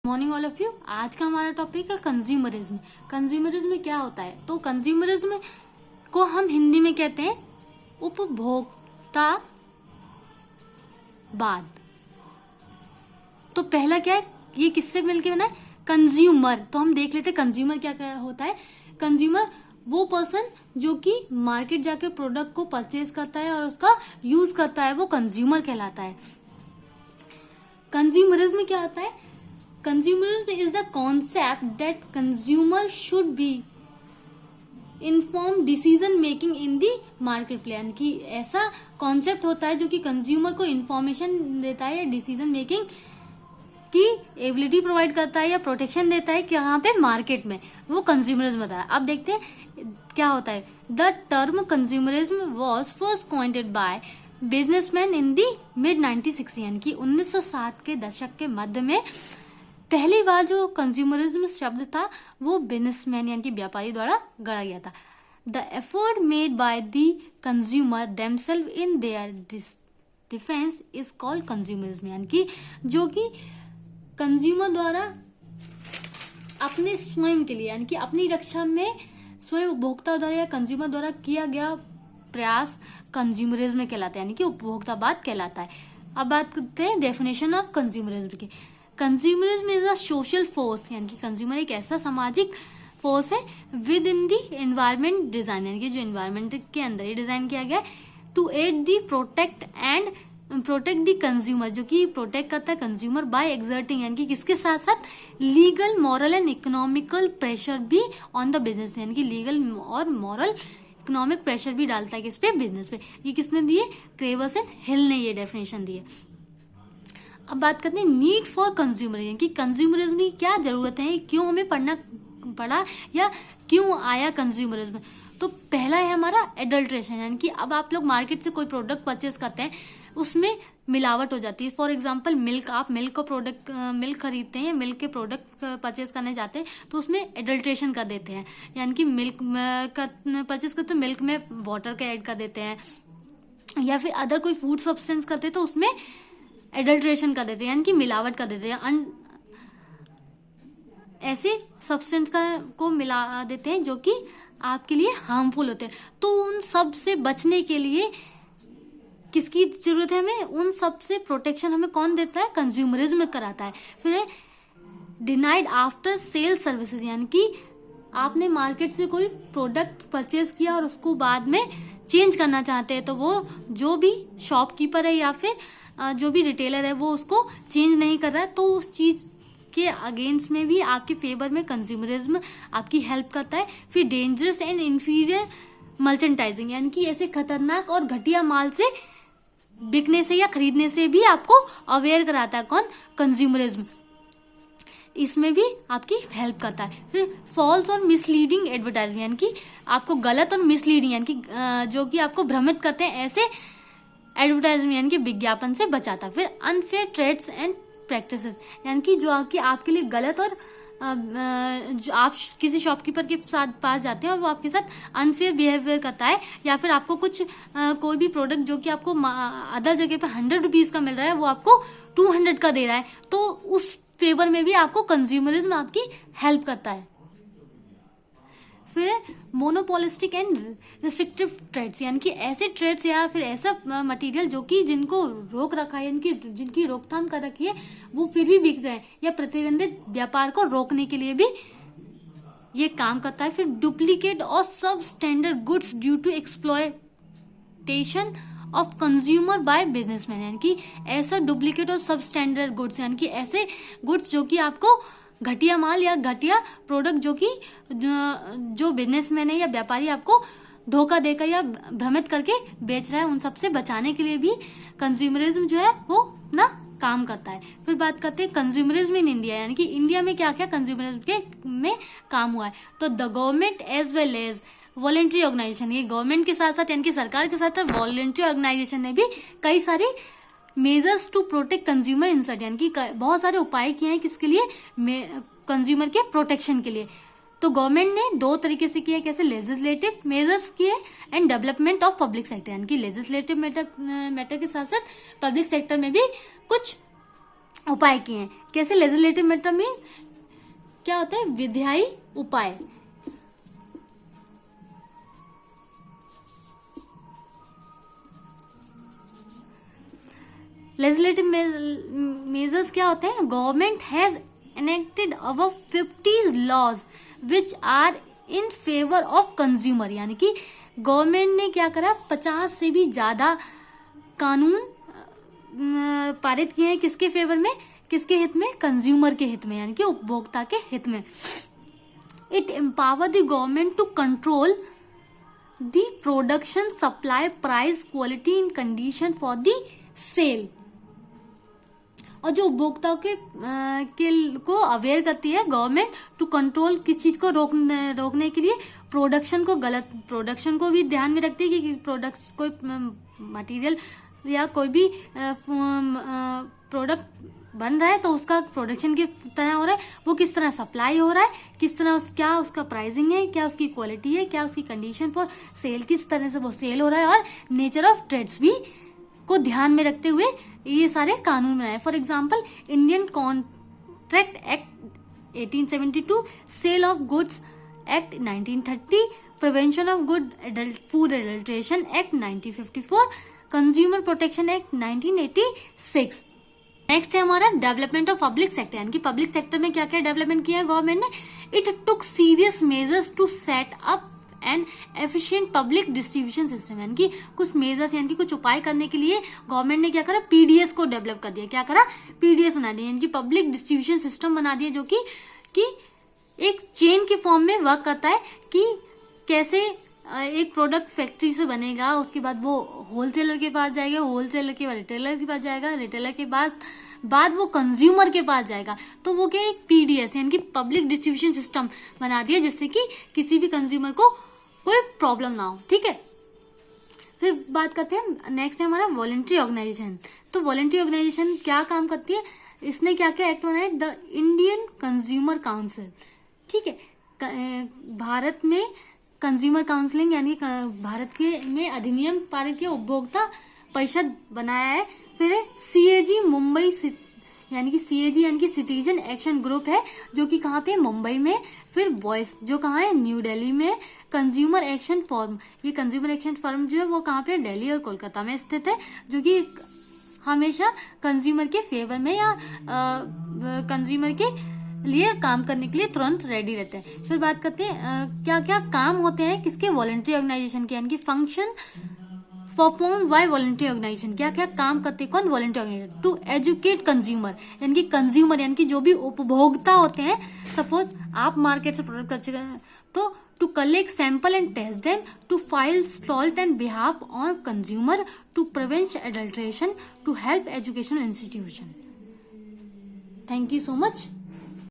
Morning all of you. आज का हमारा टॉपिक है कंज्यूमरिज्म। कंज्यूमरिज्म में क्या होता है? तो कंज्यूमरिज्म को हम हिंदी में कहते हैं उपभोक्तावाद। तो पहला क्या है, ये किससे मिलके बना है? कंज्यूमर। तो हम देख लेते हैं कंज्यूमर क्या होता है। कंज्यूमर वो पर्सन जो कि मार्केट जाकर प्रोडक्ट को परचेज करता है और उसका यूज करता है, वो कंज्यूमर कहलाता है। कंज्यूमरिज्म क्या होता है? Consumerism is the concept that consumer should be informed decision making in the marketplace। यानी कि ऐसा कॉन्सेप्ट होता है जो कि कंज्यूमर को इंफॉर्मेशन देता है या डिसीजन मेकिंग की एबिलिटी प्रोवाइड करता है या प्रोटेक्शन देता है कि यहाँ पे मार्केट में, वो कंज्यूमरिज्म होता है। अब देखते हैं क्या होता है। The term consumerism was first coined by businessman in the mid 1960। यानी कि 1960 के दशक के मध्य में पहली बार जो कंज्यूमरिज्म शब्द था वो बिजनेसमैन यानी कि व्यापारी द्वारा गढ़ा गया था। The effort made by the consumer themselves in their defence is called consumerism. यानी कि जो कि कंज्यूमर द्वारा अपने स्वयं के लिए यानी कि अपनी रक्षा में स्वयं उपभोक्ता द्वारा या कंज्यूमर द्वारा किया गया प्रयास कंज्यूमरिज्म कहलाता है, यानी कि उपभोक्तावाद कहलाता है। अब बात करते हैं डेफिनेशन ऑफ कंज्यूमरिज्म की। Consumerism is a social force. यानी कि कंज्यूमर एक ऐसा सामाजिक फोर्स है with in the environment design, यानी कि जो एनवायरमेंट के अंदर ही डिजाइन किया गया है to aid the protect the consumer, जो कि प्रोटेक्ट करता है कंज्यूमर बाय एक्सर्टिंग, यानी कि किसके साथ साथ legal, moral and economical pressure भी ऑन द बिजनेस। यानी कि लीगल और मॉरल इकोनॉमिक प्रेशर भी डालता है किस पे? बिजनेस पे। ये किसने दिए? क्रेवर्स एंड हिल ने ये डेफिनेशन दी है। अब बात करते हैं नीड फॉर कंज्यूमरिज्म की कंज्यूमरिज्म की क्या जरूरत है, क्यों हमें पढ़ना पड़ा या क्यों आया कंज्यूमरिज्म। तो पहला है हमारा एडल्ट्रेशन। यानी कि अब आप लोग मार्केट से कोई प्रोडक्ट परचेज करते हैं, उसमें मिलावट हो जाती है। फॉर एग्जांपल मिल्क, आप मिल्क खरीदते हैं, मिल्क के प्रोडक्ट परचेज करने जाते हैं तो उसमें एडल्ट्रेशन कर देते हैं। यानी कि मिल्क परचेज करते हैं, मिल्क में वाटर का ऐड कर देते हैं, या फिर अदर कोई फूड सब्सटेंस करते हैं तो उसमें एडल्ट्रेशन कर देते हैं, यानी कि मिलावट कर देते हैं। ऐसे सब्सटेंस को मिला देते हैं जो कि आपके लिए हार्मफुल होते हैं। तो उन सब से बचने के लिए किसकी जरूरत है हमें? उन सब से प्रोटेक्शन हमें कौन देता है? कंज्यूमरिज्म कराता है। फिर डिनाइड आफ्टर सेल सर्विसेज। यानी कि आपने मार्केट से कोई प्रोडक्ट परचेज किया और उसको बाद में चेंज करना चाहते हैं, तो वो जो भी शॉपकीपर है या फिर जो भी रिटेलर है वो उसको चेंज नहीं कर रहा है, तो उस चीज के अगेंस्ट में भी आपके फेवर में कंज्यूमरिज्म आपकी हेल्प करता है। फिर डेंजरस एंड इंफीरियर मर्चेंटाइजिंग। यानी कि ऐसे खतरनाक और घटिया माल से बिकने से या खरीदने से भी आपको अवेयर कराता है कौन? कंज्यूमरिज्म। इसमें भी आपकी हेल्प करता है। फिर फॉल्स और मिसलीडिंग एडवर्टाइजमेंट। यानी कि आपको गलत और मिसलीडिंग यानी कि जो कि आपको भ्रमित करते हैं, ऐसे एडवर्टाइजमेंट यानी कि विज्ञापन से बचाता। फिर अनफेयर ट्रेड्स एंड प्रैक्टिसेस। यानी कि जो कि आपके लिए गलत और जो आप किसी शॉपकीपर के साथ पास जाते हैं और वो आपके साथ अनफेयर बिहेवियर करता है, या फिर आपको कुछ कोई भी प्रोडक्ट जो कि आपको अदर जगह पे 100 रुपीज का मिल रहा है वो आपको 200 का दे रहा है, तो उस फेवर में भी आपको कंज्यूमरिज्म आपकी हेल्प करता है। फिर मोनोपोलिस्टिक एंड रिस्ट्रिक्टिव ट्रेड्स। यानी कि ऐसे ट्रेड्स या फिर ऐसा मटेरियल जो कि जिनको रोक रखा है, यानी कि जिनकी रोकथाम कर रखी है, वो फिर भी बिक जाए, या प्रतिबंधित व्यापार को रोकने के लिए भी ये काम करता है। फिर डुप्लीकेट और substandard goods due to exploitation of consumer by businessman. यानी कि ऐसा डुप्लीकेट और सब स्टैंडर्ड गुड्स, यानी कि ऐसे गुड्स जो कि आपको घटिया माल या घटिया प्रोडक्ट जो कि जो बिजनेसमैन है या व्यापारी आपको धोखा देकर या भ्रमित करके बेच रहा है, उन सब से बचाने के लिए भी कंज्यूमरिज्म जो है वो अपना काम करता है। फिर बात करते हैं कंज्यूमरिज्म इन इंडिया। यानी कि इंडिया में क्या क्या कंज्यूमरिज्म के में काम हुआ है। तो the government as well as voluntary organisation, ये गवर्नमेंट के साथ साथ यानी कि सरकार के साथ वॉलेंट्री ऑर्गेनाइजेशन ने भी कई सारे measures to protect consumer interest, यानी कि बहुत सारे उपाय किए हैं किसके लिए? कंज्यूमर के प्रोटेक्शन के लिए। तो गवर्नमेंट ने दो तरीके से किया, कैसे? लेजिस्लेटिव मेजर्स किए and development of public sector. यानी कि लेजिस्लेटिव मैटर के साथ साथ पब्लिक सेक्टर में भी कुछ उपाय किए हैं। कैसे? लेजिस्लेटिव मेथड मीन्स क्या होता है? विधायी उपाय। लेजिस्लेटिव मेजर्स क्या होते हैं? Government has enacted above 50 laws which are in favour of consumer, यानी कि गवर्नमेंट ने क्या करा? 50 से भी ज्यादा कानून पारित किए हैं। किसके फेवर में? किसके हित में? कंज्यूमर के हित में, यानी कि उपभोक्ता के हित में। It empower the government to control the production, supply, price, quality and condition for the sale. और जो उपभोक्ताओं के को अवेयर करती है गवर्नमेंट टू कंट्रोल, किस चीज को रोकने के लिए? प्रोडक्शन को, गलत प्रोडक्शन को भी ध्यान में रखती है कि प्रोडक्ट कोई मटेरियल या कोई भी प्रोडक्ट बन रहा है तो उसका प्रोडक्शन किस तरह हो रहा है, वो किस तरह सप्लाई हो रहा है, किस तरह क्या उसका प्राइसिंग है, क्या उसकी क्वालिटी है, क्या उसकी कंडीशन फॉर सेल, किस तरह से वो सेल हो रहा है, और नेचर ऑफ ट्रेड्स भी को ध्यान में रखते हुए ये सारे कानून बनाए। For example Indian contract act 1872, sale of goods act 1930, prevention of food adulteration act 1954, consumer protection act 1986। Next है हमारा डेवलपमेंट ऑफ पब्लिक सेक्टर, यानी कि पब्लिक सेक्टर में क्या क्या डेवलपमेंट किया है गवर्नमेंट ने? It took serious measures to set up an efficient public distribution system, यानी कि कुछ मेजर्स यानी कि कुछ उपाय करने के लिए गवर्नमेंट ने क्या करा? पीडीएस को डेवलप कर दिया। क्या करा? पीडीएस बना दिया, यानी कि पब्लिक डिस्ट्रीब्यूशन सिस्टम बना दिया, जो कि एक चेन के फॉर्म में वर्क करता है कि कैसे एक प्रोडक्ट फैक्ट्री से बनेगा, उसके बाद वो होलसेलर के पास जाएगा, होलसेलर के बाद रिटेलर के पास जाएगा, रिटेलर के बाद वो कंज्यूमर के पास जाएगा। तो वो क्या? एक पीडीएस यानी कि पब्लिक डिस्ट्रीब्यूशन सिस्टम बना दिया, जिससे कि किसी भी कंज्यूमर को कोई प्रॉब्लम ना हो। ठीक है, फिर बात करते हैं नेक्स्ट है हमारा वॉलंटरी ऑर्गेनाइजेशन। तो वॉलंटरी ऑर्गेनाइजेशन क्या काम करती है? इसने क्या क्या एक्ट बनाया? The Indian consumer council. ठीक है, भारत में कंज्यूमर काउंसिलिंग यानी भारत के में अधिनियम पारित किया, उपभोक्ता परिषद बनाया है। फिर सीएजी मुंबई, यानी कि सीएजी यानी कि सिटीजन एक्शन ग्रुप है, जो कि कहाँ पे? मुंबई में। फिर वॉइस जो कहाँ है? न्यू दिल्ली में। कंज्यूमर एक्शन फॉर्म, ये कंज्यूमर एक्शन फॉर्म जो है वो कहाँ पे? दिल्ली और कोलकाता में स्थित है, जो कि हमेशा कंज्यूमर के फेवर में या कंज्यूमर के लिए काम करने के लिए तुरंत रेडी रहते हैं। फिर बात करते हैं क्या क्या काम होते हैं किसके? वॉलंटरी ऑर्गेनाइजेशन के, यानी कि function perform by voluntary organisation. क्या क्या काम करते हैं कौन? Voluntary organisation. To educate consumer, यानी कि कंज्यूमर यानी कि जो भी उपभोक्ता होते हैं, सपोज आप मार्केट से प्रोडक्ट खरीदते हैं तो to collect sample and test them, to file suits and behalf on consumer, to prevent adulteration, to help educational institution. Thank you so much.